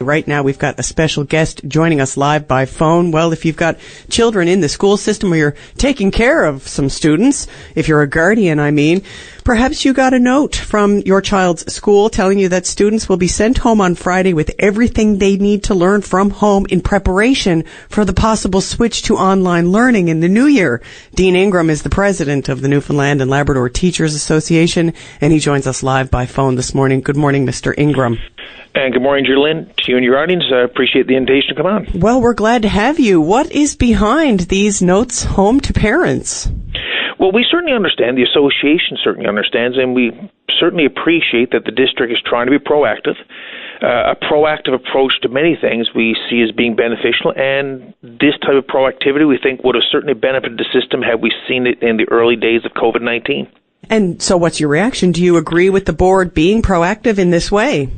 Right now, we've got a special guest joining us live by phone. Well, if you've got children in the school system or you're taking care of some students, if you're a guardian, perhaps you got a note from your child's school telling you that students will be sent home on Friday with everything they need to learn from home in preparation for the possible switch to online learning in the new year. Dean Ingram is the president of the Newfoundland and Labrador Teachers Association, and he joins us live by phone this morning. Good morning, Mr. Ingram. And good morning, Jerlyn, to you and your audience. I appreciate the invitation to come on. Well, we're glad to have you. What is behind these notes home to parents? Well, we certainly understand, the association certainly understands, and we certainly appreciate that the district is trying to be proactive. A proactive approach to many things we see as being beneficial, and this type of proactivity we think would have certainly benefited the system had we seen it in the early days of COVID-19. And so what's your reaction? Do you agree with the board being proactive in this way?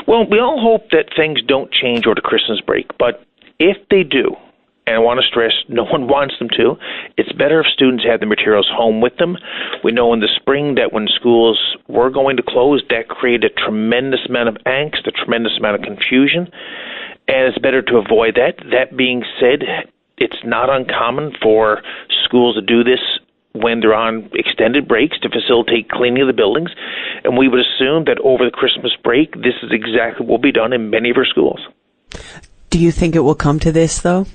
Well, we all hope that things don't change over the Christmas break, but if they do, and I want to stress, no one wants them to, it's better if students have the materials home with them. We know in the spring that when schools were going to close, that created a tremendous amount of angst, a tremendous amount of confusion, and it's better to avoid that. That being said, it's not uncommon for schools to do this when they're on extended breaks to facilitate cleaning of the buildings. And we would assume that over the Christmas break, this is exactly what will be done in many of our schools. Do you think it will come to this, though?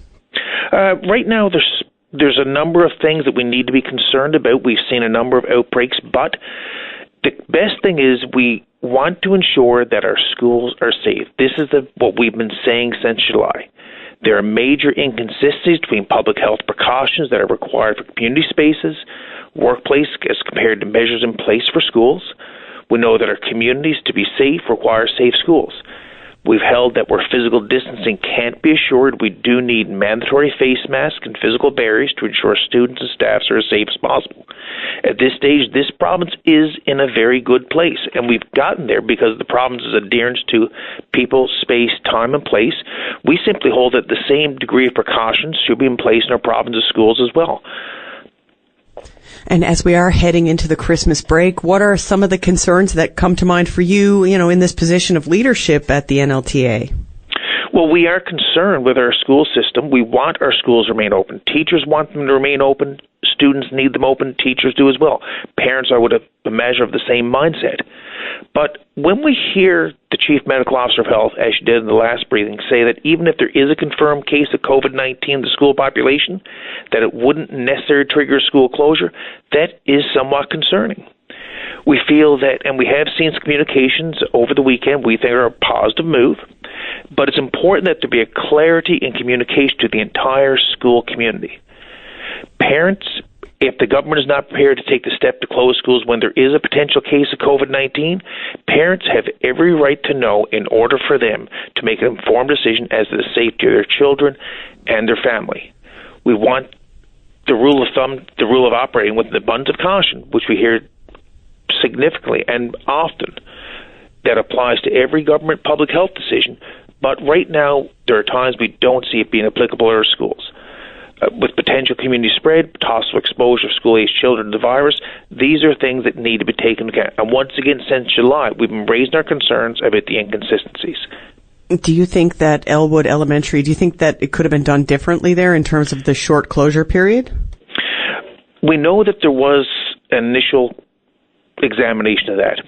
Right now, there's a number of things that we need to be concerned about. We've seen a number of outbreaks, but the best thing is we want to ensure that our schools are safe. This is what we've been saying since July. There are major inconsistencies between public health precautions that are required for community spaces, workplace, as compared to measures in place for schools. We know that our communities, to be safe, require safe schools. We've held that where physical distancing can't be assured, we do need mandatory face masks and physical barriers to ensure students and staff are as safe as possible. At this stage, this province is in a very good place, and we've gotten there because the province's adherence to people, space, time, and place. We simply hold that the same degree of precautions should be in place in our province's schools as well. And as we are heading into the Christmas break, what are some of the concerns that come to mind for you, in this position of leadership at the NLTA? Well, we are concerned with our school system. We want our schools to remain open. Teachers want them to remain open. Students need them open. Teachers do as well. Parents are with a measure of the same mindset. But when we hear the Chief Medical Officer of Health, as she did in the last briefing, say that even if there is a confirmed case of COVID-19 in the school population, that it wouldn't necessarily trigger school closure, that is somewhat concerning. We feel that, and we have seen some communications over the weekend we think are a positive move, but it's important that there be a clarity in communication to the entire school community. Parents, if the government is not prepared to take the step to close schools when there is a potential case of COVID-19, parents have every right to know in order for them to make an informed decision as to the safety of their children and their family. We want the rule of thumb, the rule of operating with an abundance of caution, which we hear significantly and often, that applies to every government public health decision. But right now, there are times we don't see it being applicable in our schools. With potential community spread, possible exposure of school-aged children to the virus, these are things that need to be taken into account. And once again, since July, we've been raising our concerns about the inconsistencies. Do you think that Elwood Elementary, do you think that it could have been done differently there in terms of the short closure period? We know that there was an initial examination of that.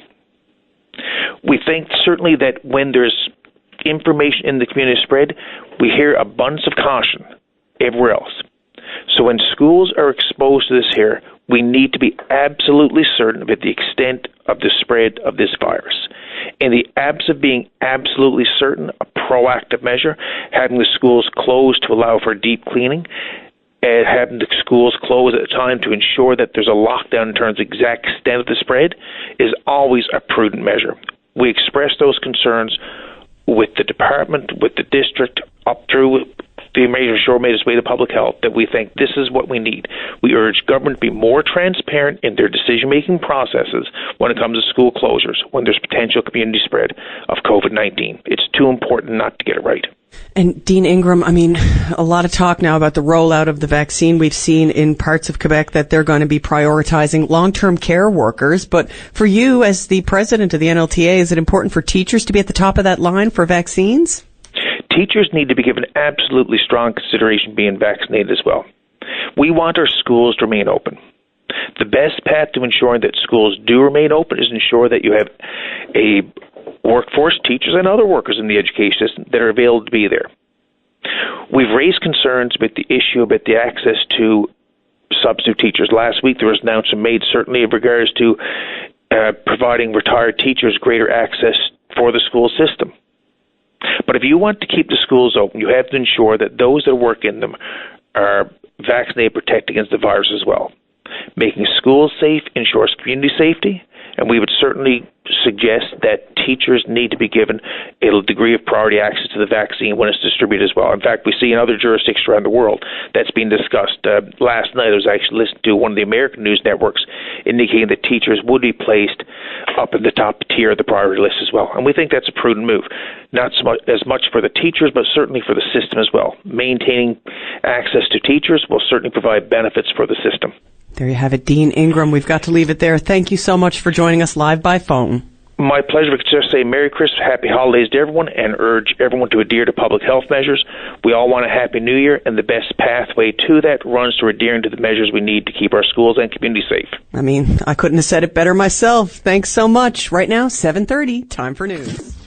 We think certainly that when there's information in the community spread, we hear abundance of caution everywhere else. So when schools are exposed to this here, we need to be absolutely certain about the extent of the spread of this virus. In the absence of being absolutely certain, a proactive measure, having the schools closed to allow for deep cleaning, and having the schools closed at a time to ensure that there's a lockdown in terms of exact extent of the spread, is always a prudent measure. We express those concerns with the department, with the district, up through the major sure made its way to public health, that we think this is what we need. We urge government to be more transparent in their decision-making processes when it comes to school closures, when there's potential community spread of COVID-19. It's too important not to get it right. And Dean Ingram, a lot of talk now about the rollout of the vaccine. We've seen in parts of Quebec that they're going to be prioritizing long-term care workers. But for you, as the president of the NLTA, is it important for teachers to be at the top of that line for vaccines? teachers need to be given absolutely strong consideration being vaccinated as well. We want our schools to remain open. The best path to ensuring that schools do remain open is ensure that you have a workforce, teachers and other workers in the education system that are available to be there. We've raised concerns about the issue about the access to substitute teachers. Last week there was an announcement made certainly in regards to providing retired teachers greater access for the school system. But if you want to keep the schools open, you have to ensure that those that work in them are vaccinated, protect against the virus as well. Making schools safe ensures community safety, and we would certainly suggest that teachers need to be given a degree of priority access to the vaccine when it's distributed as well. In fact, we see in other jurisdictions around the world that's been discussed. Last night I was actually listening to one of the American news networks indicating that teachers would be placed up in the top tier of the priority list as well. And we think that's a prudent move, not so much, as much for the teachers, but certainly for the system as well. Maintaining access to teachers will certainly provide benefits for the system. There you have it, Dean Ingram. We've got to leave it there. Thank you so much for joining us live by phone. My pleasure. We could just say Merry Christmas, Happy Holidays to everyone, and urge everyone to adhere to public health measures. We all want a Happy New Year, and the best pathway to that runs through adhering to the measures we need to keep our schools and community safe. I mean, I couldn't have said it better myself. Thanks so much. Right now, 7:30, time for news.